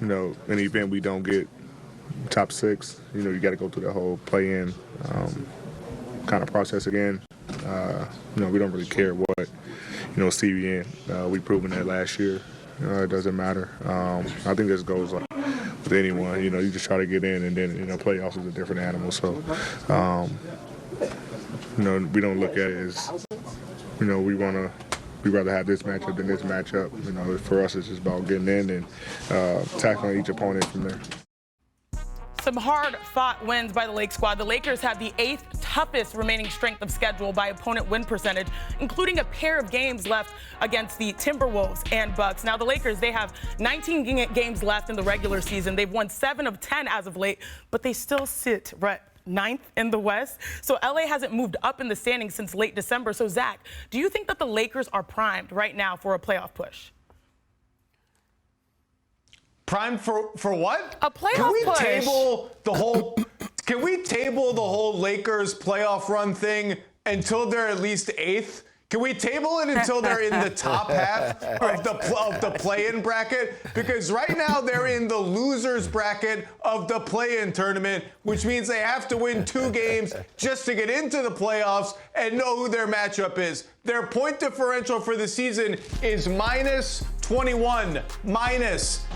in the event we don't get top 6, you got to go through the whole play-in kind of process again. We don't really care what, CBN. We've proven that last year. It doesn't matter. I think this goes with anyone. You just try to get in, and then, playoffs is a different animal. So, we don't look at it as, we'd rather have this matchup than this matchup. For us, it's just about getting in and tackling each opponent from there. Some hard-fought wins by the Lake squad. The Lakers have the 8th toughest remaining strength of schedule by opponent win percentage, including a pair of games left against the Timberwolves and Bucks. Now, the Lakers, they have 19 games left in the regular season. They've won 7 of 10 as of late, but they still sit right 9th in the West. So LA hasn't moved up in the standings since late December. So, Zach, do you think that the Lakers are primed right now for a playoff push? Primed for what? A playoff push. Can we table the whole Lakers playoff run thing until they're at least 8th? Can we table it until they're in the top half of the play-in bracket? Because right now they're in the losers bracket of the play-in tournament, which means they have to win 2 games just to get into the playoffs and know who their matchup is. Their point differential for the season is -21.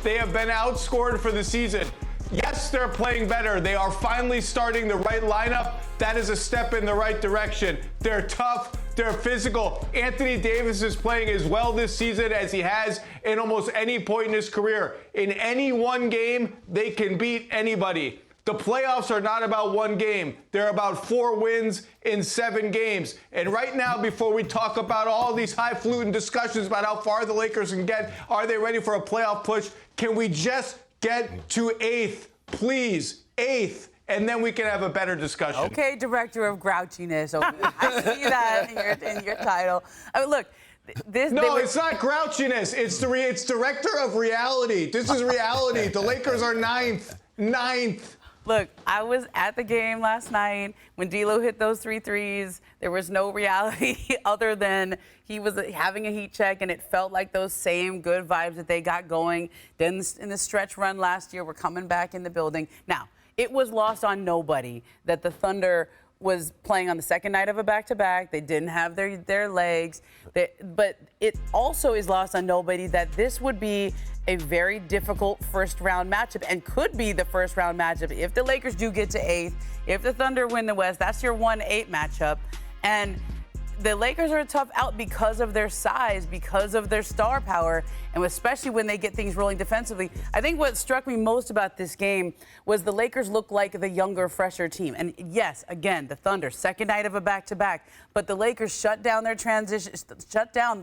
They have been outscored for the season. Yes, they're playing better. They are finally starting the right lineup. That is a step in the right direction. They're tough. They're physical. Anthony Davis is playing as well this season as he has in almost any point in his career. In any one game, they can beat anybody. The playoffs are not about one game. They're about 4 wins in 7 games. And right now, before we talk about all these highfalutin discussions about how far the Lakers can get, are they ready for a playoff push? Can we just get to 8th, please? 8th. And then we can have a better discussion. Okay, director of grouchiness. I see that in your title. I mean, look, it's not grouchiness. It's director of reality. This is reality. The Lakers are 9th. 9th. Look, I was at the game last night when D'Lo hit those 3 threes. There was no reality other than he was having a heat check, and it felt like those same good vibes that they got going. Then in the stretch run last year, we're coming back in the building. Now, it was lost on nobody that the Thunder was playing on the second night of a back-to-back. They didn't have their legs. But it also is lost on nobody that this would be a very difficult first-round matchup and could be the first-round matchup. If the Lakers do get to 8th, if the Thunder win the West, that's your 1-8 matchup. And the Lakers are a tough out because of their size, because of their star power, and especially when they get things rolling defensively. I think what struck me most about this game was the Lakers look like the younger, fresher team. And yes, again, the Thunder, second night of a back-to-back, but the Lakers shut down the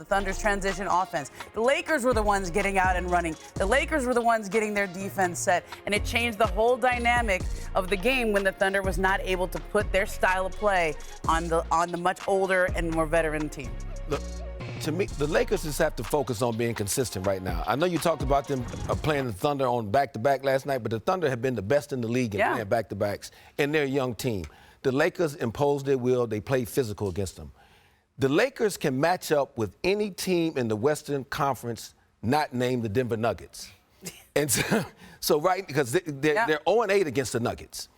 Thunder's transition offense. The Lakers were the ones getting out and running. The Lakers were the ones getting their defense set, and it changed the whole dynamic of the game when the Thunder was not able to put their style of play on the much older and more veteran team. Look, to me, the Lakers just have to focus on being consistent right now. I know you talked about them playing the Thunder on back-to-back last night, but the Thunder have been the best in the league in playing back-to-backs, and they're a young team. The Lakers imposed their will. They played physical against them. The Lakers can match up with any team in the Western Conference not named the Denver Nuggets. And so right, because they're 0-8 against the Nuggets.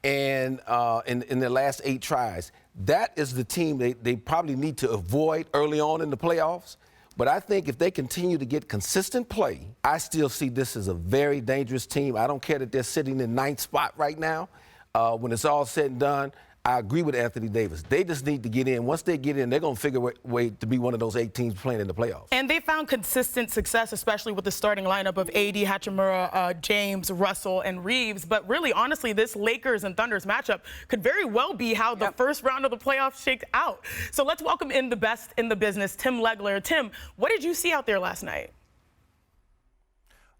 And in their last 8 tries. That is the team they probably need to avoid early on in the playoffs. But I think if they continue to get consistent play, I still see this as a very dangerous team. I don't care that they're sitting in 9th spot right now. When it's all said and done, I agree with Anthony Davis. They just need to get in. Once they get in, they're going to figure a way to be one of those 8 teams playing in the playoffs. And they found consistent success, especially with the starting lineup of AD, Hachimura, James, Russell, and Reeves. But really, honestly, this Lakers and Thunder's matchup could very well be how the first round of the playoffs shake out. So let's welcome in the best in the business, Tim Legler. Tim, what did you see out there last night?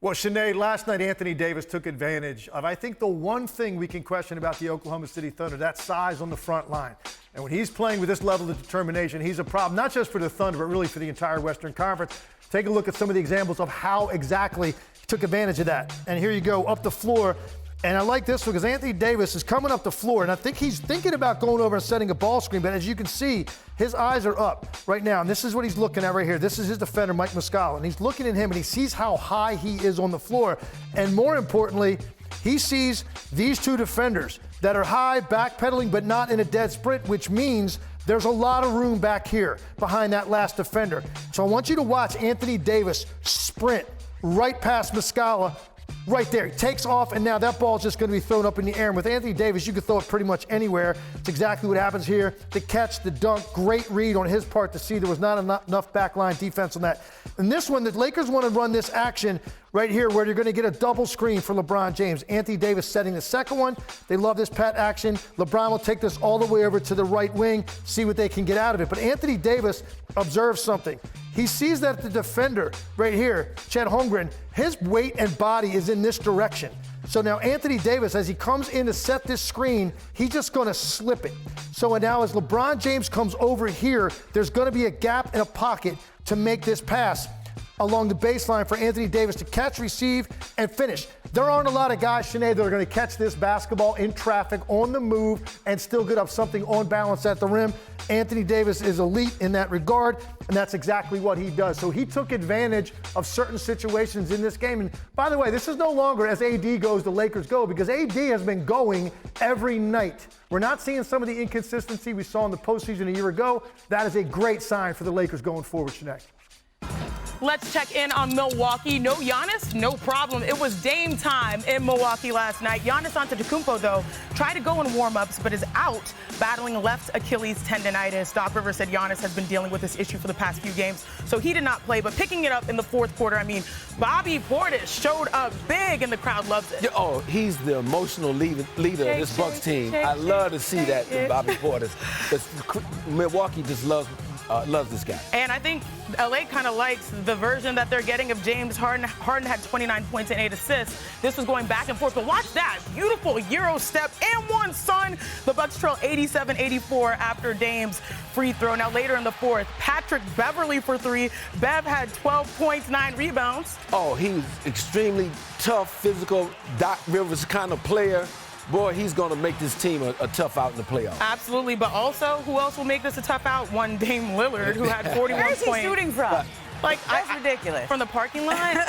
Well, Sinead, last night Anthony Davis took advantage of, I think, the one thing we can question about the Oklahoma City Thunder, that size on the front line. And when he's playing with this level of determination, he's a problem, not just for the Thunder, but really for the entire Western Conference. Take a look at some of the examples of how exactly he took advantage of that. And here you go, up the floor. And I like this one because Anthony Davis is coming up the floor, and I think he's thinking about going over and setting a ball screen, but as you can see, his eyes are up right now, and this is what he's looking at right here. This is his defender, Mike Muscala, and he's looking at him, and he sees how high he is on the floor, and more importantly, he sees these two defenders that are high, backpedaling, but not in a dead sprint, which means there's a lot of room back here behind that last defender. So I want you to watch Anthony Davis sprint right past Muscala. Right there, he takes off, and now that ball is just going to be thrown up in the air. And with Anthony Davis, you can throw it pretty much anywhere. It's exactly what happens here. The catch, the dunk, great read on his part to see there was not enough backline defense on that. And this one, the Lakers want to run this action right here where you're going to get a double screen for LeBron James. Anthony Davis setting the second one. They love this pat action. LeBron will take this all the way over to the right wing, see what they can get out of it. But Anthony Davis observes something. He sees that the defender right here, Chet Holmgren, his weight and body is in this direction. So now Anthony Davis, as he comes in to set this screen, he's just going to slip it. So now as LeBron James comes over here, there's going to be a gap and a pocket to make this pass along the baseline for Anthony Davis to catch, receive, and finish. There aren't a lot of guys, Sinead, that are going to catch this basketball in traffic, on the move, and still get up something on balance at the rim. Anthony Davis is elite in that regard, and that's exactly what he does. So he took advantage of certain situations in this game. And by the way, this is no longer as AD goes, the Lakers go, because AD has been going every night. We're not seeing some of the inconsistency we saw in the postseason a year ago. That is a great sign for the Lakers going forward, Sinead. Let's check in on Milwaukee. No Giannis, no problem. It was Dame time in Milwaukee last night. Giannis Antetokounmpo, though, tried to go in warm-ups, but is out battling left Achilles tendonitis. Doc Rivers said Giannis has been dealing with this issue for the past few games, so he did not play. But picking it up in the fourth quarter, I mean, Bobby Portis showed up big, and the crowd loves it. Oh, he's the emotional leader of this Bucks team. I love to see that in Bobby Portis. Milwaukee just loves this guy. And I think LA kind of likes the version that they're getting of James Harden. Harden had 29 points and 8 assists. This was going back and forth, but watch that. Beautiful Euro step and one, son. The Bucks trail 87-84 after Dame's free throw. Now later in the fourth, Patrick Beverley for three. Bev had 12 points, 9 rebounds. Oh, he's extremely tough, physical, Doc Rivers kind of player. Boy, he's going to make this team a tough out in the playoffs. Absolutely, but also, who else will make this a tough out? One Dame Lillard, who had 41 points. Where's he shooting from? That's ridiculous. From the parking lot?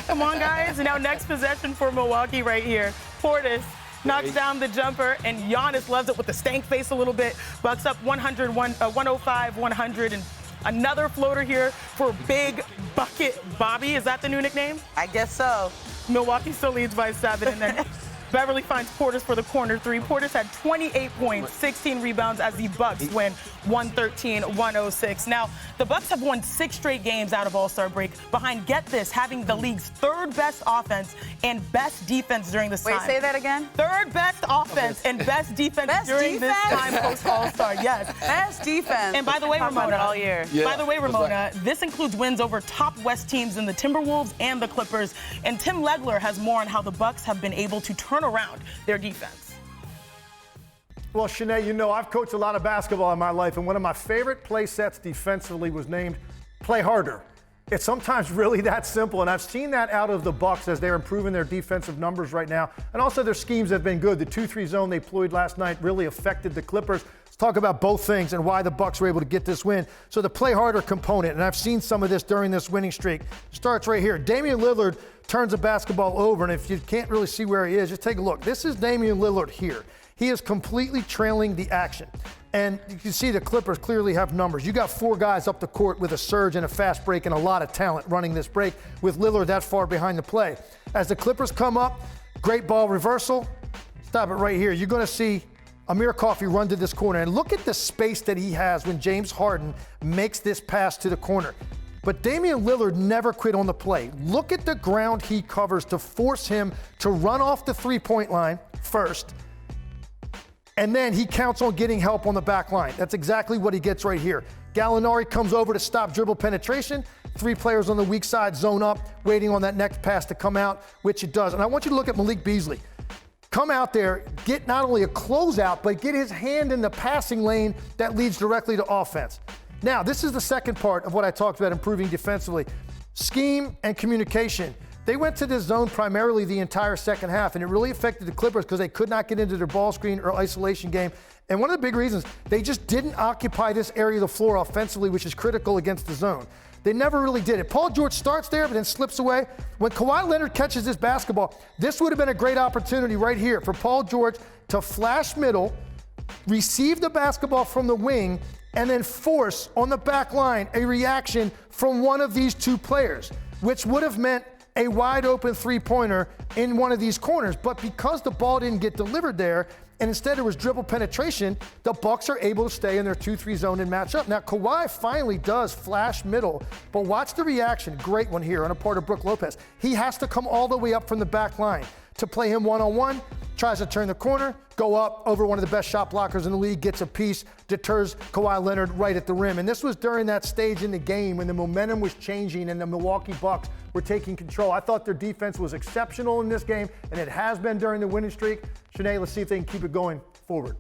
Come on, guys. Now, next possession for Milwaukee right here. Portis knocks down the jumper, and Giannis loves it with the stank face a little bit. Bucks up 105-100, and another floater here for Big Bucket Bobby. Is that the new nickname? I guess so. Milwaukee still leads by 7, and then Beverly finds Portis for the corner three. Portis had 28 points, 16 rebounds as the Bucks win 113-106. Now, the Bucks have won 6 straight games out of All-Star break behind, get this, having the league's third best offense and best defense during this time. Wait, say that again? Third best offense and best defense during this time post-All-Star, yes. Best defense. And by the way, Ramona, all year. Yeah, by the way, Ramona, this includes wins over top West teams in the Timberwolves and the Clippers. And Tim Legler has more on how the Bucks have been able to turn around their defense. Well, Sinead, you know I've coached a lot of basketball in my life, and one of my favorite play sets defensively was named Play Harder. It's sometimes really that simple, and I've seen that out of the Bucks as they're improving their defensive numbers right now, and also their schemes have been good. The 2-3 zone they deployed last night really affected the Clippers. Let's talk about both things and why the Bucks were able to get this win. So the Play Harder component, and I've seen some of this during this winning streak, starts right here. Damian Lillard turns the basketball over, and if you can't really see where he is, just take a look. This is Damian Lillard here. He is completely trailing the action. And you can see the Clippers clearly have numbers. You got 4 guys up the court with a surge and a fast break and a lot of talent running this break with Lillard that far behind the play. As the Clippers come up, great ball reversal. Stop it right here. You're going to see Amir Coffey run to this corner. And look at the space that he has when James Harden makes this pass to the corner. But Damian Lillard never quit on the play. Look at the ground he covers to force him to run off the three-point line first. And then he counts on getting help on the back line. That's exactly what he gets right here. Gallinari comes over to stop dribble penetration. 3 players on the weak side zone up, waiting on that next pass to come out, which it does. And I want you to look at Malik Beasley. Come out there, get not only a closeout, but get his hand in the passing lane that leads directly to offense. Now, this is the second part of what I talked about improving defensively. Scheme and communication. they went to this zone primarily the entire second half, and it really affected the Clippers because they could not get into their ball screen or isolation game. And one of the big reasons, they just didn't occupy this area of the floor offensively, which is critical against the zone. They never really did it. Paul George starts there, but then slips away. When Kawhi Leonard catches this basketball, this would have been a great opportunity right here for Paul George to flash middle, receive the basketball from the wing, and then force on the back line a reaction from one of these two players, which would have meant a wide open three-pointer in one of these corners. But because the ball didn't get delivered there, and instead it was dribble penetration, the Bucks are able to stay in their 2-3 zone and match up. Now, Kawhi finally does flash middle, but watch the reaction. Great one here on a part of Brook Lopez. He has to come all the way up from the back line to play him one-on-one, tries to turn the corner, go up over one of the best shot blockers in the league, gets a piece, deters Kawhi Leonard right at the rim. And this was during that stage in the game when the momentum was changing and the Milwaukee Bucks were taking control. I thought their defense was exceptional in this game, and it has been during the winning streak. Shanae, let's see if they can keep it going forward.